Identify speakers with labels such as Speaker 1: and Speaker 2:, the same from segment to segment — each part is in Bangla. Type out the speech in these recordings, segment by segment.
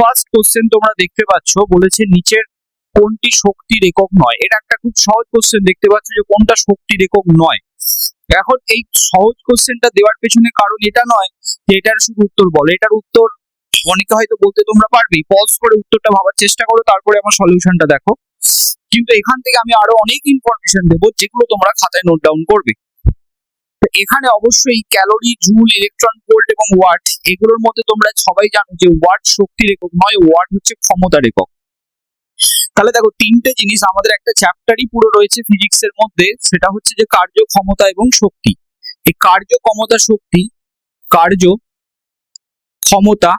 Speaker 1: ফার্স্ট কোশ্চেন তোমরা দেখতে পাচ্ছ, বলেছে নিচের কোনটি শক্তির একক নয়। এটা একটা খুব সহজ কোশ্চেন, দেখতে পাচ্ছ যে কোনটা শক্তির একক নয়। এখন এই সহজ কোশ্চেনটা দেওয়ার পেছনে কারণ এটা নয় যে এটার শুধু উত্তর বলো, এটার উত্তর অনেকে হয়তো বলতে তোমরা পারবেই, পজ করে উত্তরটা ভাবার চেষ্টা করো, তারপরে আমার সলিউশনটা দেখো। কিন্তু এখান থেকে আমি আরো অনেক ইনফরমেশন দেবো যেগুলো তোমরা খাতায় নোট ডাউন করবে। এখানে অবশ্যই ক্যালোরি, জুল, ইলেকট্রন ভোল্ট এবং ওয়াট, এগুলোর মধ্যে তোমরা সবাই জানো যে ওয়াট শক্তির একক নয়, ওয়াট হচ্ছে ক্ষমতার একক। তাহলে দেখো তিনটে জিনিস আমাদের একটা চ্যাপ্টারই পুরো রয়েছে ফিজিক্সের মধ্যে, সেটা হচ্ছে যে কার্য, ক্ষমতা এবং শক্তি। এই কার্য, ক্ষমতা, শক্তি, কার্য, ক্ষমতা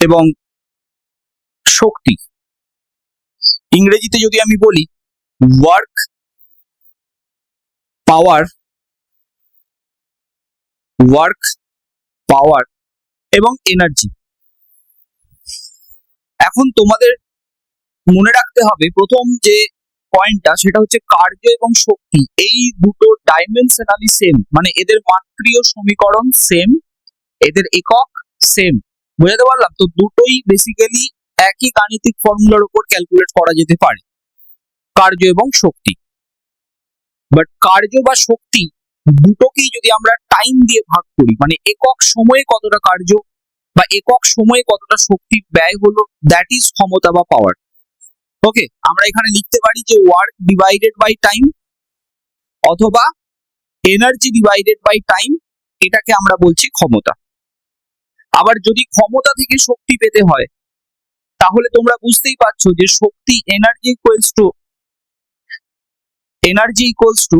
Speaker 1: এবং শক্তি, ইংরেজিতে যদি আমি বলি ওয়ার্ক, পাওয়ার, ওয়ার্ক, পাওয়ার এবং এনার্জি। এখন তোমাদের মনে রাখতে হবে প্রথম যে পয়েন্টটা, সেটা হচ্ছে কার্য এবং শক্তি, এই দুটো ডাইমেনশনালি সেম, মানে এদের মাত্রীয় সমীকরণ সেম, এদের একক সেম। বুঝাতে পারলাম তো? দুটোই বেসিক্যালি একই গাণিতিক ফর্মুলার উপর ক্যালকুলেট করা যেতে পারে, কার্য এবং শক্তি। বাট কার্য বা শক্তি দুটোকেই যদি আমরা টাইম দিয়ে ভাগ করি, মানে একক সময়ে কতটা কার্য বা একক সময়ে কতটা শক্তির ব্যয় হলো, দ্যাট ইজ ক্ষমতা বা পাওয়ার। ওকে, আমরা এখানে লিখতে পারি যে ওয়ার্ক ডিভাইডেড বাই টাইম অথবা এনার্জি ডিভাইডেড বাই টাইম, এটাকে আমরা বলছি ক্ষমতা। আবার যদি ক্ষমতা থেকে শক্তি পেতে হয়, তাহলে তোমরা বুঝতেই পারছো যে শক্তি এনার্জি ইকুয়ালস টু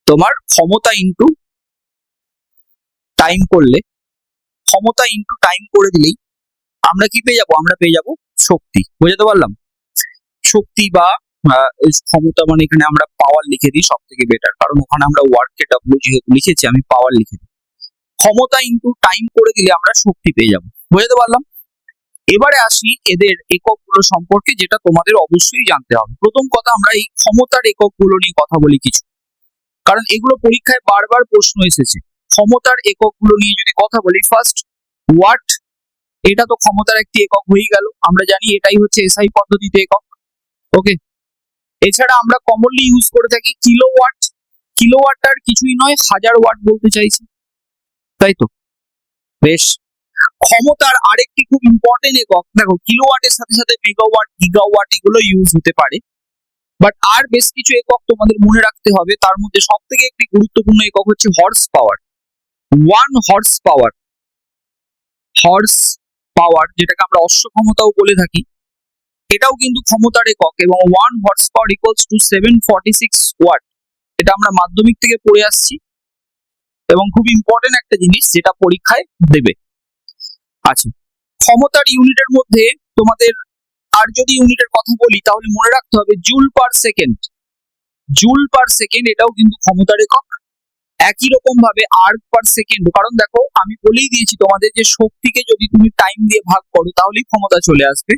Speaker 1: তোমার ক্ষমতা ইনটু টাইম করলে, ক্ষমতা ইনটু টাইম করে দিলেই আমরা কি পেয়ে যাবো? আমরা পেয়ে যাবো শক্তি। বুঝাতে পারলাম? শক্তি বা ক্ষমতা, মানে এখানে আমরা পাওয়ার লিখে দিই, সব থেকে বেটার, কারণ ওখানে আমরা ওয়ার্ককে ডাব্লিউ যেহেতু লিখেছি, আমি পাওয়ার লিখে দিই। ক্ষমতা ইনটু টাইম করে দিলে আমরা শক্তি পেয়ে যাবো। বুঝাতে পারলাম? এবারে আসি এদের এককগুলো সম্পর্কে, যেটা তোমাদের অবশ্যই জানতে হবে। প্রথম কথা, আমরা এই ক্ষমতার এককগুলো নিয়ে কথা বলি কিছু, কারণ এগুলো পরীক্ষায় বারবার প্রশ্ন এসেছে। ক্ষমতার এককগুলো নিয়ে যদি কথা বলি, ফার্স্ট ওয়াট, এটা তো ক্ষমতার একটি একক হয়ে গেল, আমরা জানি এটাই হচ্ছে এসআই পদ্ধতিতে একক। ওকে, এছাড়া আমরা কমনলি ইউজ করে থাকি কিলোওয়াট। কিলোওয়াট আর কিছুই নয়, 1000 ওয়াট বলতে চাইছি, তাই তো? বেশ, ক্ষমতার আরেকটি খুব ইম্পর্টেন্ট একক, দেখো কিলোওয়াটের সাথে সাথে মেগাওয়াট, গিগাওয়াট এগুলো ইউজ হতে পারে, বাট আর বেশ কিছু একক তোমাদের মনে রাখতে হবে। তার মধ্যে সব থেকে একটি গুরুত্বপূর্ণ একক হচ্ছে হর্স পাওয়ার। 1 হর্স পাওয়ার, হর্স পাওয়ার যেটাকে আমরা অশ্ব ক্ষমতাও বলে থাকি, এটাও কিন্তু ক্ষমতার একক, এবং 1 horse power equals to 746 watt. এটা আমরা মাধ্যমিক থেকে পড়ে আসছি এবং খুব ইম্পর্টেন্ট একটা জিনিস যেটা পরীক্ষায় দেবে। আচ্ছা, ক্ষমতার ইউনিটের মধ্যে তোমাদের আর যদি ইউনিটের কথা বলি, তাহলে মনে রাখতে হবে joule per second. Joule per second এটাও কিন্তু ক্ষমতার একক। একই রকম ভাবে আর্ক পার সেকেন্ড, কারণ দেখো আমি বলেই দিয়েছি তোমাদের যে শক্তিকে যদি তুমি টাইম দিয়ে ভাগ করো তাহলেই ক্ষমতা চলে আসবে।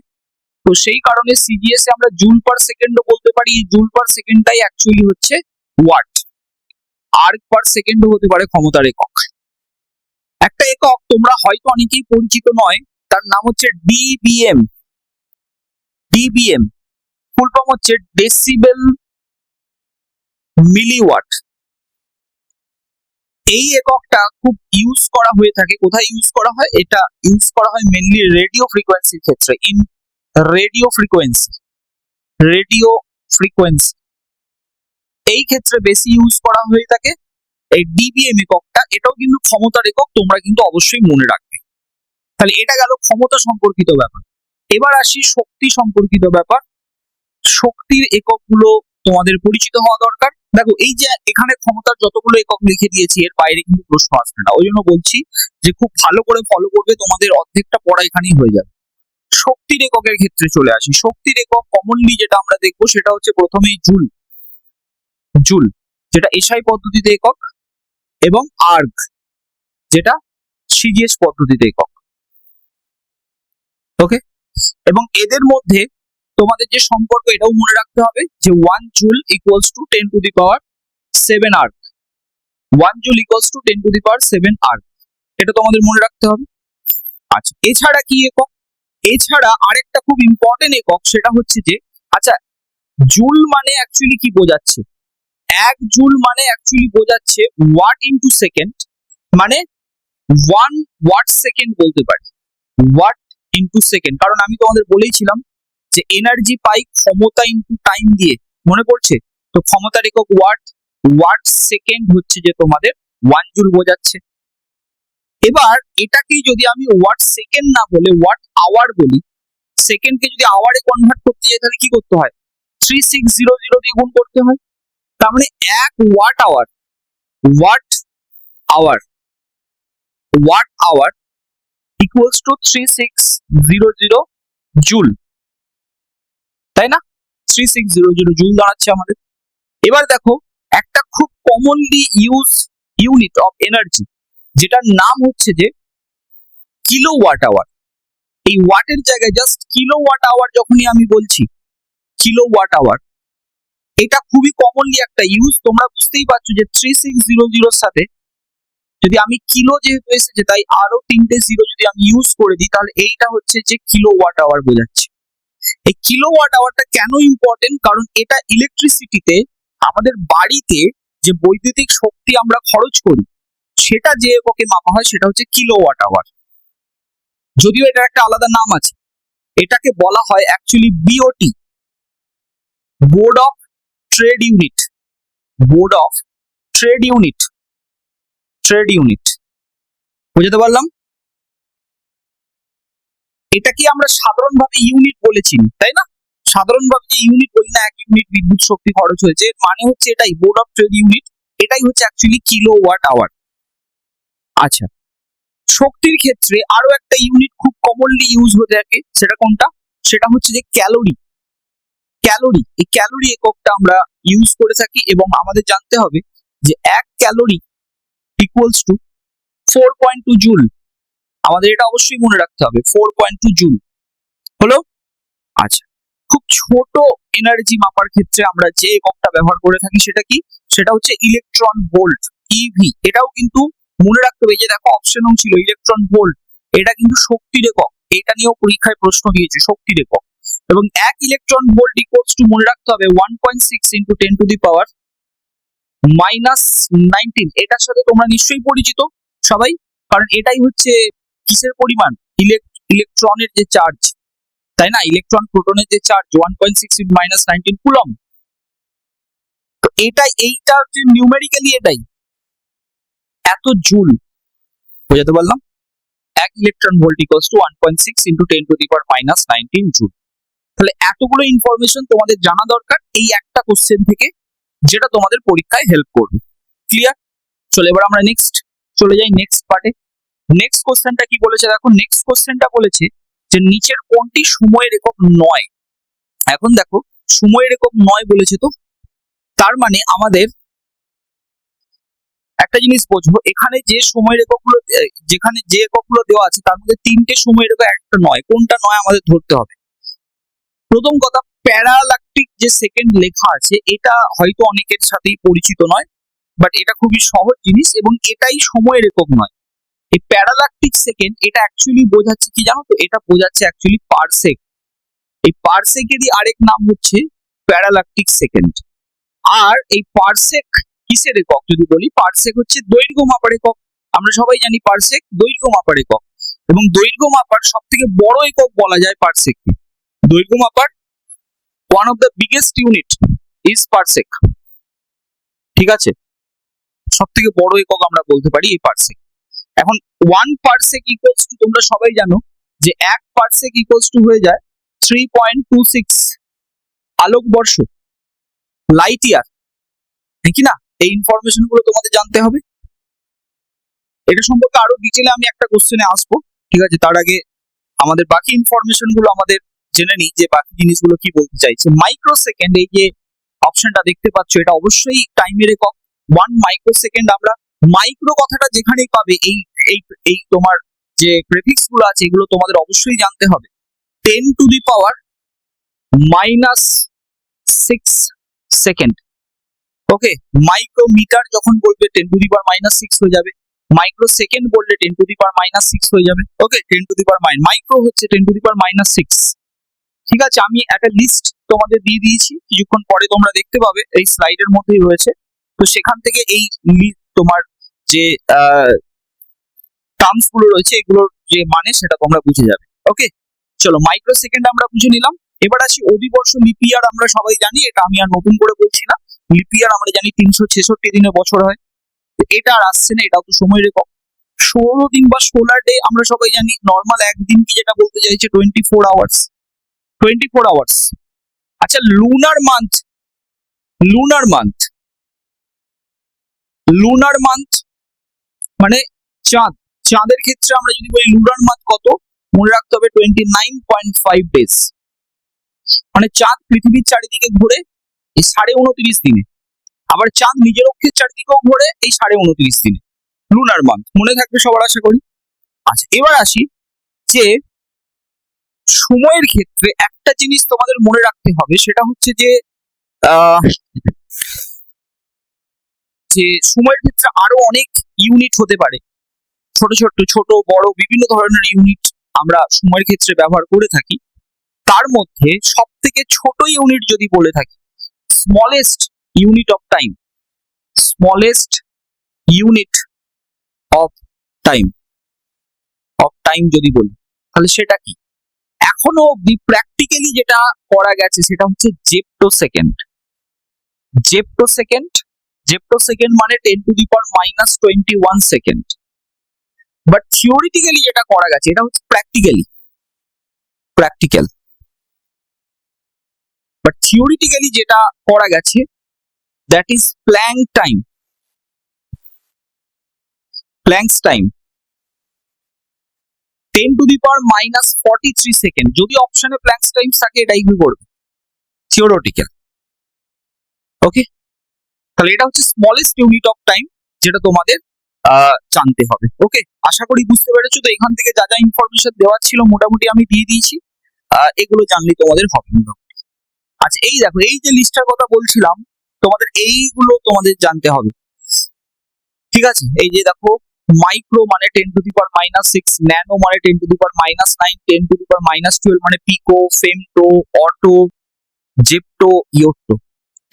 Speaker 1: তো সেই কারণে সিজিএস এ আমরা জুল পার সেকেন্ডও বলতে পারি। জুল পার সেকেন্ডটাই অ্যাকচুয়ালি হচ্ছে ওয়াট। আর্ক পার সেকেন্ডও হতে পারে ক্ষমতার একক। একটা একক তোমরা হয়তো অনেকেই পরিচিত নয়, তার নাম হচ্ছে ডিবিএম। ডিবিএম ফুল ফর্ম হচ্ছে ডেসিবেল মিলিওয়াট। এই এককটা খুব ইউজ করা হয়ে থাকে। কোথায় ইউজ করা হয়? এটা ইউজ করা হয় মেইনলি রেডিও ফ্রিকোয়েন্সির ক্ষেত্রে। In radio frequency, radio frequency এই ক্ষেত্রে বেশি ইউজ করা হয়ে থাকে এই ডিবিএম এককটা। এটাও কিন্তু ক্ষমতার একক, তোমরা কিন্তু অবশ্যই মনে রাখবে। তাহলে এটা গেল ক্ষমতা সম্পর্কিত ব্যাপার। এবার আসি শক্তি সম্পর্কিত ব্যাপার। শক্তির এককগুলো তোমাদের পরিচিত হওয়া দরকার। দেখো এই যে এখানে ক্ষমতার যতগুলো একক লিখে দিয়েছি, এর বাইরে কিন্তু প্রশ্ন আসবে না, ওই জন্য বলছি যে খুব ভালো করে ফলো করবে, তোমাদের অর্ধেকটা পড়া এখানেই হয়ে যাবে। শক্তির এককের ক্ষেত্রে চলে আসি। শক্তির একক কমনলি যেটা আমরা দেখবো সেটা হচ্ছে প্রথমেই জুল। জুল যেটা এসআই পদ্ধতিতে একক, এবং আর্গ যেটা সিজিএস পদ্ধতিতে একক। ওকে, এবং এদের মধ্যে তোমাদের যে সম্পর্ক এটাও মনে রাখতে হবে যে 1 joule equals to 10 to the power 7 erg. 1 joule equals to 10 to the power 7 erg. এটা তোমাদের মনে রাখতে হবে। আচ্ছা, এছাড়া কি একক? এছাড়া আরেকটা খুব ইম্পর্টেন্ট একক, সেটা হচ্ছে যে আচ্ছা, জুল মানে অ্যাকচুয়ালি কি বোঝাচ্ছে? 1 জুল মানে অ্যাকচুয়ালি বোঝাচ্ছে ওয়াট ইনটু সেকেন্ড, মানে 1 ওয়াট সেকেন্ড বলতে পারি, ওয়াট ইনটু সেকেন্ড। কারণ আমি তোমাদের বলেইছিলাম যে এনার্জি পাই ক্ষমতা ইনটু টাইম দিয়ে, মনে পড়ছে? তো ক্ষমতার একক ওয়াট, ওয়াট সেকেন্ড হচ্ছে যে তোমাদের 1 জুল বোঝাচ্ছে। এবার এটাকেই যদি আমি ওয়াট সেকেন্ড না বলে ওয়াট আওয়ার বলি, সেকেন্ডকে যদি আওয়ারে কনভার্ট করতে যাই তাহলে কি করতে হয়? 3600 দিয়ে গুণ করতে হয়। তার মানে 1 watt hour, watt hour, watt hour equals to 3600 joule, তাই না? 3600 জুল দাঁড়াচ্ছে আমাদের। এবার দেখো, একটা খুব commonly use unit of energy, যেটার নাম হচ্ছে যে কিলোওয়াট আওয়ার। এই ওয়াটের জায়গায় জাস্ট কিলোওয়াট আওয়ার যখনই আমি বলছি, কিলোওয়াট আওয়ার, এটা খুবই কমনলি একটা ইউজ। তোমরা বুঝতেই পারছো যে 3600 সাথে যদি আমি কিলো যেহেতু এসেছে তাই আরো 3টে জিরো যদি আমি ইউজ করে দিই, তাহলে এইটা হচ্ছে যে কিলোওয়াট আওয়ার বোঝাচ্ছে। এই কিলোওয়াট আওয়ারটা কেন ইম্পর্টেন্ট? কারণ এটা ইলেকট্রিসিটিতে, আমাদের বাড়িতে যে বৈদ্যুতিক শক্তি আমরা খরচ করি, সেটা যে এককে মাপা হয় সেটা হচ্ছে কিলোওয়াট আওয়ার। যদিও এটার একটা আলাদা নাম আছে, এটাকে বলা হয় actually BOT, board of trade unit, board of trade unit, trade unit. বুঝতে পারলাম? এটাকে আমরা সাধারণভাবে ইউনিট বলেছি, তাই না? সাধারণভাবে যে ইউনিট বলি না, 1 ইউনিট বিদ্যুৎ শক্তি খরচ হয়েছে, মানে হচ্ছে এটাই বোর্ড অফ ট্রেড ইউনিট, এটাই হচ্ছে অ্যাকচুয়ালি কিলোওয়াট আওয়ার। আচ্ছা, শক্তির ক্ষেত্রে আরো একটা ইউনিট খুব কমনলি ইউজ হয়ে থাকে, সেটা কোনটা? সেটা হচ্ছে যে ক্যালোরি। ক্যালোরি, এই ক্যালোরি এককটা আমরা ইউজ করে থাকি, এবং আমাদের জানতে হবে যে 1 ক্যালোরি ইকুয়ালস টু 4.2 জুল। আমাদের এটা অবশ্যই মনে রাখতে হবে, 4.2 জুল হলো। আচ্ছা, খুব ছোট এনার্জি মাপার ক্ষেত্রে আমরা যে এককটা ব্যবহার করে থাকি সেটা কি? সেটা হচ্ছে ইলেকট্রন ভোল্ট, ইভি। এটাও কিন্তু মনে রাখতে হবে, যে দেখো অপশনও ছিল ইলেকট্রন ভোল্ট, এটা কিন্তু শক্তির একক। এটা নিয়েও পরীক্ষায় প্রশ্ন দিয়েছে, শক্তির একক। এবং 1 ইলেকট্রন ভোল্ট ইকুয়ালস টু, মনে রাখতে হবে, 1.6 ইন্টু 10 টু দি পাওয়ার -19। এটার সাথে তোমরা নিশ্চয়ই পরিচিত সবাই, কারণ এটাই হচ্ছে কিসের পরিমাণ? ইলেকট্রনের যে চার্জ, তাই না? ইলেকট্রন প্রোটনের যে চার্জ 1.6 ইন্টু -19 কুলম। তো এটাই, এইটা হচ্ছে নিউমেরিক্যালি এটাই এত জুল। বুঝতে পারলাম? 1 electron volt equals to 1.6 into 10 to the power -19 joule. তাহলে এতগুলো ইনফরমেশন তোমাদের জানা দরকার এই একটা কোশ্চেন থেকে, যেটা তোমাদের পরীক্ষায় হেল্প করবে। ক্লিয়ার? চলো এবার আমরা নেক্সট চলে যাই, নেক্সট পার্টে। নেক্সট কোশ্চেনটা কি বলেছে দেখো, নেক্সট কোশ্চেনটা বলেছে যে নিচের কোনটি সময়ের একক নয়। এখন দেখো, সময়ের একক নয় বলেছে, তো তার মানে আমাদের একটা জিনিস বুঝবো, এখানে যে সময়ের এককগুলো, যেখানে যে এককগুলো দেওয়া আছে তার মধ্যে 3টে সময়ের একক একটা নয়। কোনটা নয় আমাদের ধরতে হবে। প্রথম কথা, প্যারাল্যাকটিক যে সেকেন্ড লেখা আছে, এটা হয়তো অনেকের সাথেই পরিচিত নয়, বাট এটা খুবই সহজ জিনিস, এবং এটাই সময়ের একক নয়। এই প্যারাল্যাকটিক সেকেন্ড, এটা অ্যাকচুয়ালি বোঝাচ্ছে কি জানো তো? এটা বোঝাচ্ছে অ্যাকচুয়ালি পারসেক। এই পারসেকেরই আরেক নাম হচ্ছে প্যারাল্যাকটিক সেকেন্ড। আর এই পারসেক কিসের একক যদি বলি? পারসেক হচ্ছে দৈর্ঘ্য মাপার একক। আমরা সবাই জানি পারসেক দৈর্ঘ্য মাপার একক, এবং দৈর্ঘ্য মাপার সব থেকে বড় একক বলা যায় পারসেককে। দৈর্ঘ্য মাপার one of the biggest unit is parsec. ঠিক আছে, সব থেকে বড় একক আমরা বলতে পারি এই পারসেক। এখন 1 পারসেক ইকুয়ালস টু, তোমরা সবাই জানো যে 1 পারসেক ইকুয়ালস টু হয়ে যায় 3.26 আলোকবর্ষ, লাইট ইয়ার, নাকি না? এই ইনফরমেশন গুলো তোমাদের জানতে হবে। এটা সম্পর্কে আরো ডিটেলে আমি একটা কোশ্চেনে আসবো, ঠিক আছে? তার আগে আমাদের বাকি ইনফরমেশন গুলো আমাদের জেনে নিই, যে বাকি জিনিসগুলো কি বলতে চাইছে। মাইক্রো সেকেন্ড, এই যে অপশনটা দেখতে পাচ্ছ, এটা অবশ্যই টাইমের একক। 1 মাইক্রো সেকেন্ড। আমরা মাইক্রো কথাটা যেখানেই পাবে, এই এই এই তোমার যে গ্রাফিক্স গুলো আছে, এগুলো তোমাদের অবশ্যই জানতে হবে। 10 to the power -6 second. Okay, micrometer যখন বলবে 10 টু দি পাওয়ার -6 হয়ে যাবে। মাইক্রো সেকেন্ড বললে 10⁻⁻6 হয়ে যাবে। ওকে, 10⁻⁻, মাইক্রো হচ্ছে 10⁻⁻6। ঠিক আছে, আমি একটা লিস্ট তোমাদের দিয়ে দিয়েছি, কিছুক্ষণ পরে তোমরা দেখতে পাবে, এই স্লাইডের মধ্যেই রয়েছে। তো সেখান থেকে এই তোমার যে টার্মস গুলো রয়েছে, এগুলোর যে মানে সেটা তোমরা বুঝে যাবে। ওকে, চলো মাইক্রো সেকেন্ড আমরা বুঝে নিলাম। এবার আসি অধিবর্ষ, লিপিয়ার আমরা সবাই জানি, এটা আমি আর নতুন করে বলছি না। লিপিয়ার আমরা জানি 366 দিনে বছর হয়, এটা আর আসছে না, এটাও তো সময় রেখক। 16 দিন বা সোলার ডে আমরা সবাই জানি, নর্মাল একদিন কি যেটা বলতে চাইছে 24 আওয়ার্স, 24 আওয়ার্স। আচ্ছা, lunar month, lunar month, lunar month মানে চাঁদ, চাঁদের ক্ষেত্রে আমরা যদি বলি লুনার মান্থ কত, মনে রাখতে হবে 29.5 ডেজ। মানে চাঁদ পৃথিবীর চারিদিকে ঘুরে এই 29.5 দিনে, আবার চাঁদ নিজের অক্ষের চারিদিকেও ঘোরে এই 29.5 দিনে। লুনার মান্থ মনে থাকবে সবার, আশা করি। আচ্ছা, এবার আসি যে সময়ের ক্ষেত্রে একটা জিনিস তোমাদের মনে রাখতে হবে, সেটা হচ্ছে যে যে সময়ের ক্ষেত্রে আরো অনেক ইউনিট হতে পারে, ছোট ছোট ছোট বড় বিভিন্ন ধরনের ইউনিট আমরা সময়ের ক্ষেত্রে ব্যবহার করে থাকি। তার মধ্যে সব থেকে ছোট ইউনিট যদি বলে থাকি, smallest unit of time, smallest unit of time, of time যদি বলি, তাহলে সেটা কি? এখনো অব্দি প্র্যাকটিক্যালি যেটা করা গেছে সেটা হচ্ছে Zepto second. Zepto second, Zepto second মানে 10⁻⁻21 সেকেন্ড। বাট থিওরিটিক্যালি যেটা করা গেছে এটা হচ্ছে প্র্যাকটিক্যালি, প্র্যাকটিক্যাল। বাট থিওরিটিক্যালি যেটা করা গেছে that is Planck time, Planck's time 10⁻⁻43 second. যদি অপশনে প্ল্যাঙ্কস টাইম থাকে এটাই কি করবে, থিওরিটিক্যাল। ওকে, তাহলে এটা হচ্ছে স্মলেস্ট ইউনিট অফ টাইম, যেটা তোমাদের জানতে হবে। ওকে, আশা করি বুঝতে পেরেছো। তো এখান থেকে যা যা ইনফরমেশন দেওয়া ছিল মোটামুটি আমি দিয়ে দিয়েছি, এগুলো জানলে তোমাদের হবে মোটামুটি। আচ্ছা, এই দেখো, এই যে লিস্টটার কথা বলছিলাম তোমাদের, এইগুলো তোমাদের জানতে হবে। ঠিক আছে, এই যে দেখো, মাইক্রো মানে 10⁻⁻6, ন্যানো মানে 10⁻⁻9, 10⁻⁻12 মানে পিকো, ফেমটো, অটো, জেপ্টো, ইয়োট্টো।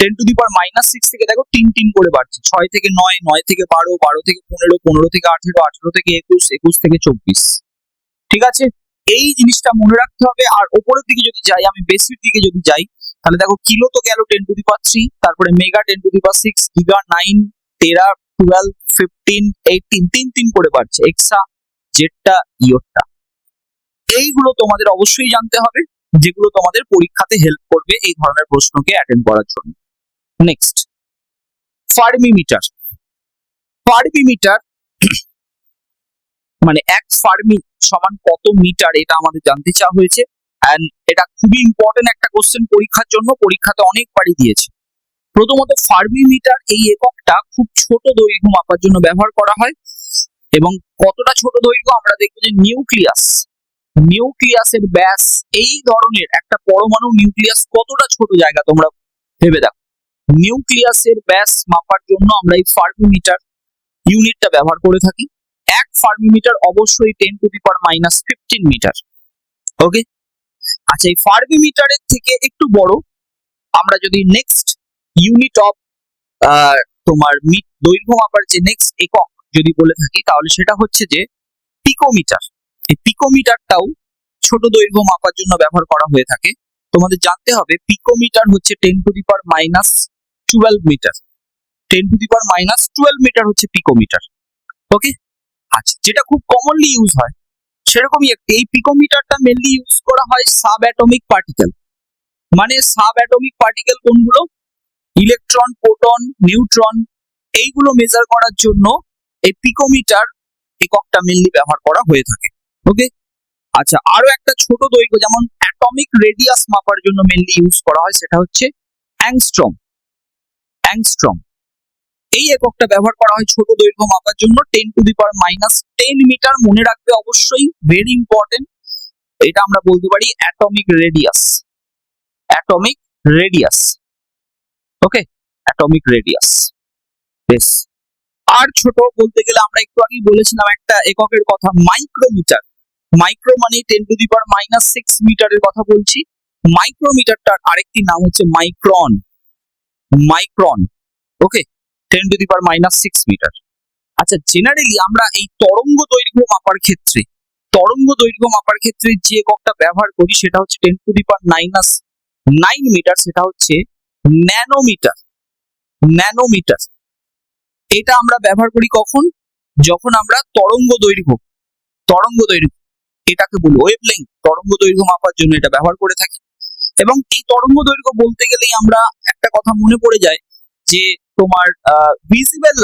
Speaker 1: 10⁻⁻6 থেকে দেখো 3 করে বাড়ছে, 6 থেকে 9, 9 থেকে 12, 12 থেকে 15, 15 থেকে 18, 18 থেকে 21, 21 থেকে 24। ঠিক আছে, এই জিনিসটা মনে রাখতে হবে। আর উপরের দিকে যদি যাই, আমি বেসির দিকে যদি যাই, তাহলে দেখো কিলো তো গেল 10⁻3, তারপরে মেগা 10⁻6, গিগা 9, টেরা 12, 15, 18, 3 করে বাড়ছে, এক্সা, জেটটা, ইয়োট্টা। এইগুলো তোমাদের অবশ্যই জানতে হবে, যেগুলো তোমাদের পরীক্ষাতে হেল্প করবে এই ধরনের প্রশ্নকে অ্যাটেন্ড করার জন্য। নেক্সট, ফার্মিমিটার। ফার্মিমিটার মানে এক ফার্মি সমান কত মিটার, এটা আমাদের জানতে চাওয়া হয়েছে। এন্ড এটা খুবই ইম্পর্টেন্ট একটা কোশ্চেন পরীক্ষার জন্য, পরীক্ষাতে অনেকবারই দিয়েছে। প্রথমত ফার্মিমিটার এই এককটা খুব ছোট দৈর্ঘ্য মাপার জন্য ব্যবহার করা হয়, এবং কতটা ছোট দৈর্ঘ্য আমরা দেখবো যে নিউক্লিয়াস, নিউক্লিয়াসের ব্যাস, এই ধরনের একটা পরমাণু নিউক্লিয়াস কতটা ছোট জায়গা তোমরা ভেবে দেখো, নিউক্লিয়াসের ব্যাস মাপার জন্য আমরা এই ফার্মিমিটার ইউনিটটা ব্যবহার করে থাকি। এক ফার্মিমিটার অবশ্যই 10⁻⁻15 মিটার। ওকে, আচ্ছা, এই ফার্মিমিটারের থেকে একটু বড় আমরা যদি নেক্সট ইউনিট অফ তোমার দৈর্ঘ্য মাপার যে নেক্সট একক যদি বলে থাকি, তাহলে সেটা হচ্ছে যে পিকোমিটার। এই পিকোমিটারটাও ছোট দৈর্ঘ্য মাপার জন্য ব্যবহার করা হয়ে থাকে। তোমাদের জানতে হবে পিকোমিটার হচ্ছে 10⁻⁻12 মিটার, 10⁻⁻12 মিটার হচ্ছে পিকোমিটার। ওকে, আচ্ছা, যেটা খুব কমনলি ইউজ হয় সেরকমই এই পিকোমিটারটা মেনলি ইউজ করা হয় সাব অ্যাটমিক পার্টিকেল। মানে সাব অ্যাটমিক পার্টিকেল কোনগুলো, ইলেকট্রন, প্রোটন, নিউট্রন, এইগুলো মেজার করার জন্য এই পিকোমিটার এককটা মেনলি ব্যবহার করা হয়ে থাকে। ওকে, আচ্ছা, আরো একটা ছোট দৈর্ঘ্য যেমন অ্যাটমিক রেডিয়াস মাপার জন্য মেনলি ইউজ করা হয়, সেটা হচ্ছে অ্যাংস্ট্রম। অ্যাংস্ট্রম এই এককটা ব্যবহার করা হয় ছোট দৈর্ঘ্য মাপার জন্য, 10⁻10 মিটার। মনে রাখবে অবশ্যই, ভেরি ইম্পর্টেন্ট। এটা আমরা বলতে পারি অ্যাটমিক রেডিয়াস, অ্যাটমিক রেডিয়াস। ওকে, অ্যাটমিক রেডিয়াস। বেশ, আর ছোট বলতে গেলে আমরা একটু আগেই বলেছিলাম একটা এককের কথা, মাইক্রোমিটার। মাইক্রো মানে 10⁻⁻⁶ মিটারের কথা বলছি। মাইক্রোমিটারটার আরেকটি নাম হচ্ছে মাইক্রন। মাইক্রন, ওকে, 10⁻⁻6 মিটার। আচ্ছা, জেনারেলি আমরা এই তরঙ্গ দৈর্ঘ্য মাপার ক্ষেত্রে যে এককটা ব্যবহার করি সেটা হচ্ছে 10⁻⁹ মিটার, সেটা হচ্ছে ন্যানোমিটার। ন্যানোমিটার এটা আমরা ব্যবহার করি কখন? যখন আমরা তরঙ্গ দৈর্ঘ্য এটাকে বলি ওয়েভলেংথ, তরঙ্গ দৈর্ঘ্য মাপার জন্য এটা ব্যবহার করে থাকি। এবং এই তরঙ্গ দৈর্ঘ্য বলতে গেলেই আমরা একটা কথা মনে পড়ে যায় যে তোমার ভিজিবল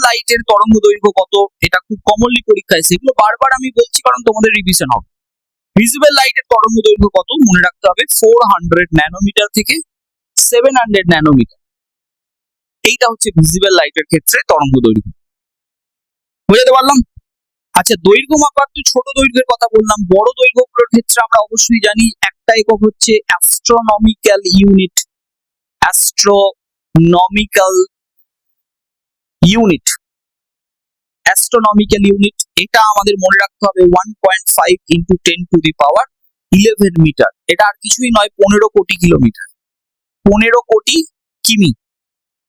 Speaker 1: লাইটের তরঙ্গ দৈর্ঘ্য কত, এটা খুব কমনলি পরীক্ষায়, সেগুলো বারবার আমি বলছি কারণ তোমাদের রিভিশন হবে। ভিজিবল লাইটের তরঙ্গ দৈর্ঘ্য কত মনে রাখতে হবে, 400 ন্যানোমিটার থেকে 700 ন্যানোমিটার। এইটা হচ্ছে ভিজিবল লাইটের ক্ষেত্রে তরঙ্গ দৈর্ঘ্য। বুঝতে পারলাম? আচ্ছা, দৈর্ঘ্য মাপার তো ছোট দৈর্ঘ্যের কথা বললাম, বড় দৈর্ঘ্যগুলোর ক্ষেত্রে আমরা অবশ্যই জানি একটা একক হচ্ছে অ্যাস্ট্রোনমিক্যাল ইউনিট। অ্যাস্ট্রোনমিক্যাল ইউনিট এটা আমাদের মনে রাখতে হবে 1.5 × 10⁻11 মিটার। এটা আর কিছুই নয়, 15 কোটি কিলোমিটার, 15 কোটি কিমি।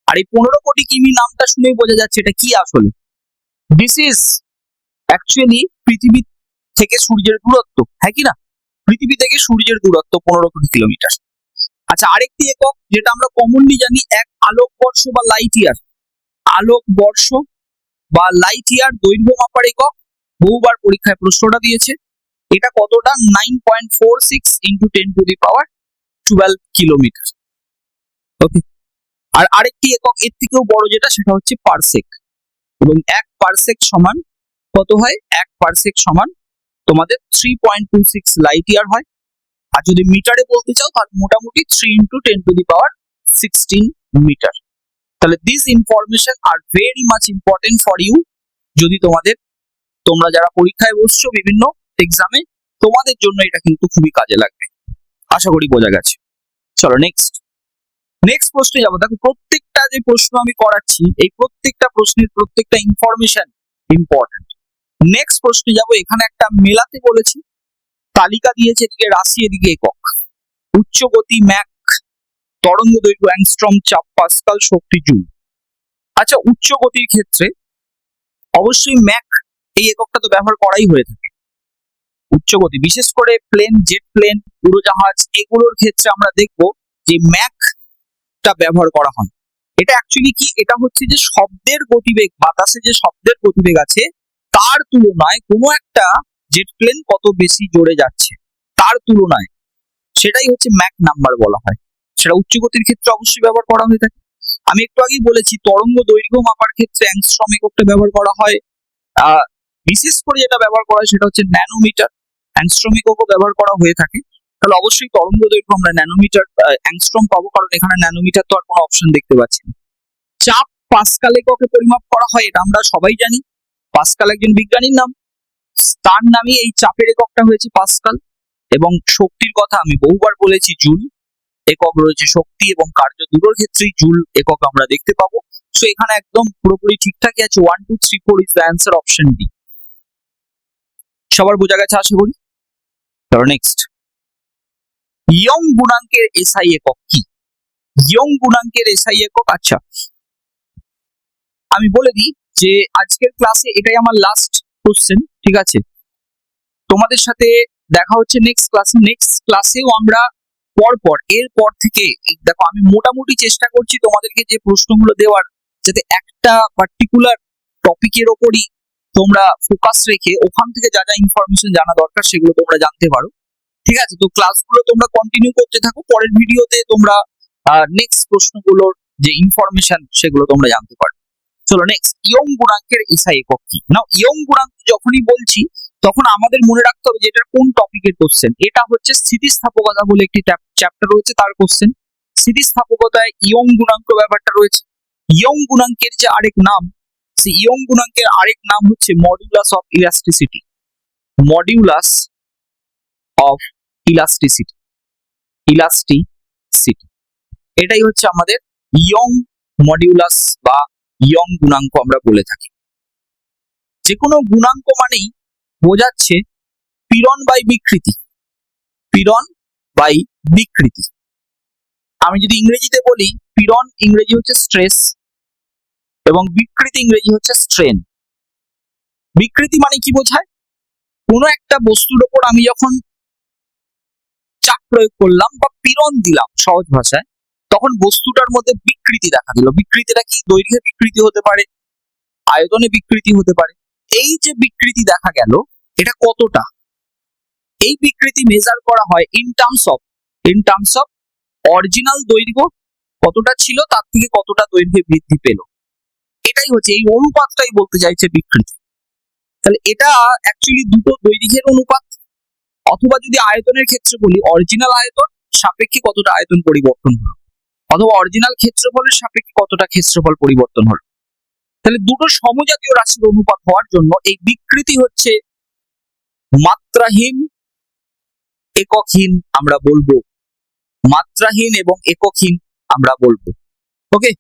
Speaker 1: আর এই 15 কোটি কিমি নামটা শুনেই বোঝা যাচ্ছে এটা কি আসলে। দিস ইজ অ্যাকচুয়ালি পৃথিবী থেকে সূর্যের দূরত্ব, হ্যাঁ কি না? পৃথিবী থেকে সূর্যের দূরত্ব 15 কোটি কিলোমিটার। আচ্ছা, আরেকটি একক যেটা আমরা কমনলি জানি, এক আলোকবর্ষ বা লাইট ইয়ার। আলোকবর্ষ বা লাইট ইয়ার দৈর্ঘ্য মাপার একক, বহুবার পরীক্ষায় প্রশ্নটা দিয়েছে। এটা কতটা? 9.46 × 10⁻12 কিলোমিটার। ওকে, আর আরেকটি একক এর থেকেও বড় যেটা, সেটা হচ্ছে পারসেক। এবং 1 পারসেক সমান কত হয়? 1 পারসেক সমান তোমাদের 3.26 লাইট ইয়ার হয়। আর যদি মিটারে বলতে চাও তাহলে মোটামুটি 3 × 10⁻16 মিটার। তাহলে this information are very much important for you. যদি তোমরা যারা পরীক্ষায় বসছো বিভিন্ন এক্সামে, তোমাদের জন্য এটা কিন্তু খুবই কাজে লাগবে। আশা করি বোঝা গেছে। চলো নেক্সট প্রশ্নে যাবো। দেখো, প্রত্যেকটা যে প্রশ্ন আমি করাচ্ছি, এই প্রত্যেকটা প্রশ্নের প্রত্যেকটা ইনফরমেশন ইম্পর্টেন্ট। নেক্সট প্রশ্নে যাবো। এখানে একটা মেলাতে বলেছি, তালিকা দিয়েছে, এদিকে রাশি এদিকে একক। উচ্চ গতি ম্যাক, তরঙ্গ দৈর্ঘ্য অ্যাংস্ট্রম, চাপ পাস্কাল, শক্তি জুল। আচ্ছা, উচ্চ গতির ক্ষেত্রে অবশ্যই ম্যাক এই এককটা তো ব্যবহার করাই হয়ে থাকে। উচ্চ গতি বিশেষ করে প্লেন, জেট প্লেন, উড়োজাহাজ, এগুলোর ক্ষেত্রে আমরা দেখবো যে ম্যাকটা ব্যবহার করা হয়। এটা অ্যাকচুয়ালি কি? এটা হচ্ছে যে শব্দের গতিবেগ, বাতাসে যে শব্দের গতিবেগ আছে তার তুলনায় কোনো একটা জেট প্লেন কত বেশি জোরে যাচ্ছে তার তুলনায়, সেটাই হচ্ছে ম্যাক নাম্বার বলা হয়। সেটা উচ্চ গতির ক্ষেত্রে অবশ্যই ব্যবহার করা হয়ে থাকে। আমি একটু আগেই বলেছি তরঙ্গ দৈর্ঘ্য মাপার ক্ষেত্রে অ্যাংস্ট্রম এককটা ব্যবহার করা হয়। বিশেষ করে যেটা ব্যবহার করা হয় সেটা হচ্ছে ন্যানোমিটার। অ্যাংস্ট্রম এককও ব্যবহার করা হয়ে থাকে। তাহলে অবশ্যই তরঙ্গ দৈর্ঘ্য আমরা ন্যানোমিটার, অ্যাংস্ট্রম পাবো, কারণ এখানে ন্যানোমিটার তো আর কোনো অপশন দেখতে পাচ্ছি না। চাপ পাস্কাল এককে পরিমাপ করা হয়, এটা আমরা সবাই জানি। পাস্কাল একজন বিজ্ঞানীর নাম, তার নামই এই চাপের এককটা হয়েছে পাস্কাল। এবং শক্তির কথা আমি বহুবার বলেছি, জুল একক রয়েছে শক্তি এবং কার্য দুটোর ক্ষেত্রেই জুল একক আমরা দেখতে পাবো। সো এখানে একদম পুরোপুরি ঠিকঠাকই আছে। 1 2 3 4 is the answer, option D. সবার বোঝা গেছে আশা করি। তারপর নেক্সট, ইয়ং গুণাঙ্কের এসআই একক কি? ইয়ং গুণাঙ্কের এসআই একক, আচ্ছা আমি বলে দিই যে আজকের ক্লাসে এটাই আমার লাস্ট কোশ্চেন, ঠিক আছে? তোমাদের সাথে দেখা হচ্ছে নেক্সট ক্লাসেও আমরা এরপর থেকে দেখো, আমি মোটামুটি চেষ্টা করছি তোমাদেরকে যে প্রশ্নগুলো দেওয়ার, যাতে একটা পার্টিকুলার টপিকের ওপরই তোমরা ফোকাস রেখে ওখান থেকে যা যা ইনফরমেশন জানা দরকার সেগুলো তোমরা জানতে পারো, ঠিক আছে? তো ক্লাসগুলো তোমরা কন্টিনিউ করতে থাকো, পরের ভিডিওতে তোমরা নেক্সট প্রশ্নগুলোর যে ইনফরমেশন সেগুলো তোমরা জানতে পারো। চলো নেক্সট, ইয়ং গুণাঙ্কের এসআই একক কি? নাও, ইয়ং গুণাঙ্ক যখনই বলছি তখন আমাদের মনে রাখতে হবে যে এটা কোন টপিকের কোশ্চেন। এটা হচ্ছে স্থিতিস্থাপকতা বলে একটি চ্যাপ্টার রয়েছে, তার কোশ্চেন। স্থিতিস্থাপকতায় ইয়ং গুণাঙ্ক ব্যাপারটা রয়েছে। ইয়ং গুণাঙ্কের যে আরেক নাম, সেই ইয়ং গুণাঙ্কের আরেক নাম হচ্ছে modulus of elasticity. Modulus of elasticity, এটাই হচ্ছে আমাদের ইয়ং মডুলাস বা ইয়ং গুণাঙ্ক আমরা বলে থাকি। যে কোনো গুণাঙ্ক মানেই বোঝাচ্ছে পীড়ন বাই বিকৃতি, পীড়ন বাই বিকৃতি। আমি যদি ইংরেজিতে বলি, পীড়ন ইংরেজি হচ্ছে স্ট্রেস এবং বিকৃতি ইংরেজি হচ্ছে স্ট্রেন। বিকৃতি মানে কি বোঝায়? কোনো একটা বস্তুর ওপর আমি যখন চাপ প্রয়োগ করলাম বা পীড়ন দিলাম সহজ ভাষায়, তখন বস্তুটার মধ্যে বিকৃতি দেখা দিল। বিকৃতিটা কি? দৈর্ঘ্যে বিকৃতি হতে পারে, আয়তনে বিকৃতি হতে পারে। এই যে বিকৃতি দেখা গেল, এটা কতটা, এই বিকৃতি মেজার করা হয় ইন টার্মস অফ অরিজিনাল দৈর্ঘ্য কতটা ছিল তার থেকে কতটা দৈর্ঘ্যে বৃদ্ধি পেল। এটাই হচ্ছে, এই অনুপাতটাই বলতে চাইছে বিকৃতি। তাহলে এটা অ্যাকচুয়ালি দুটো দৈর্ঘ্যের অনুপাত, অথবা যদি আয়তনের ক্ষেত্রে বলি, অরিজিনাল আয়তন সাপেক্ষে কতটা আয়তন পরিবর্তন হলো, অথবা অরিজিনাল ক্ষেত্রফলের সাপেক্ষে কতটা ক্ষেত্রফল পরিবর্তন হলো। তাহলে দুটো সমজাতীয় রাশির অনুপাত হওয়ার জন্য এই বিকৃতি হচ্ছে মাত্রাহীন, এককহীন আমরা বলবো, মাত্রাহীন এবং এককহীন আমরা বলবো। ওকে,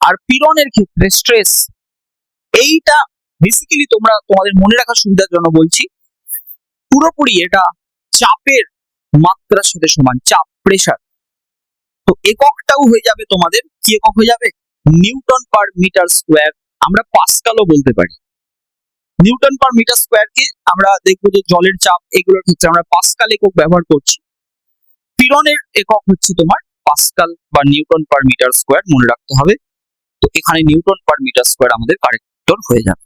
Speaker 1: আর পীড়নের ক্ষেত্রে স্ট্রেস, এইটা বেসিক্যালি তোমাদের মনে রাখার সুবিধার জন্য বলছি, পুরোপুরি এটা চাপের মাত্রার সাথে সমান, চাপ, প্রেসার। তো এককটাও হয়ে যাবে তোমাদের কি একক হয়ে যাবে? নিউটন পার মিটার স্কোয়ার, আমরা পাস্কালও বলতে পারি। নিউটন পার মিটার স্কোয়ারকে আমরা দেখবো যে জলের চাপ এগুলোর ক্ষেত্রে আমরা পাস্কাল একক ব্যবহার করছি। পীড়নের একক হচ্ছে তোমার পাস্কাল বা নিউটন পার মিটার স্কোয়ার, মনে রাখতে হবে। তো এখানে নিউটন পার মিটার স্কোয়ার আমাদের কারেক্ট হয়ে যাবে।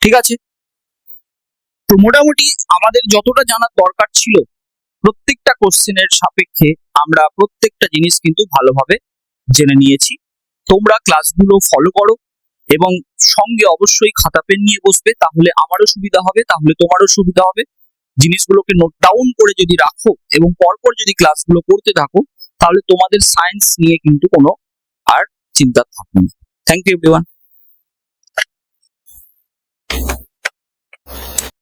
Speaker 1: ঠিক আছে, তো মোটামুটি আমাদের যতটা জানার দরকার ছিল প্রত্যেকটা কোশ্চেনের সাপেক্ষে আমরা প্রত্যেকটা জিনিস কিন্তু ভালোভাবে জেনে নিয়েছি। তোমরা ক্লাসগুলো ফলো করো এবং সঙ্গে অবশ্যই খাতা পেন নিয়ে বসবে, তাহলে আমারও সুবিধা হবে, তাহলে তোমারও সুবিধা হবে। জিনিসগুলোকে নোট ডাউন করে যদি রাখো এবং পরপর যদি ক্লাসগুলো করতে থাকো, তাহলে তোমাদের সায়েন্স নিয়ে কিন্তু কোনো আর চিন্তা থাকবে না। Thank you everyone.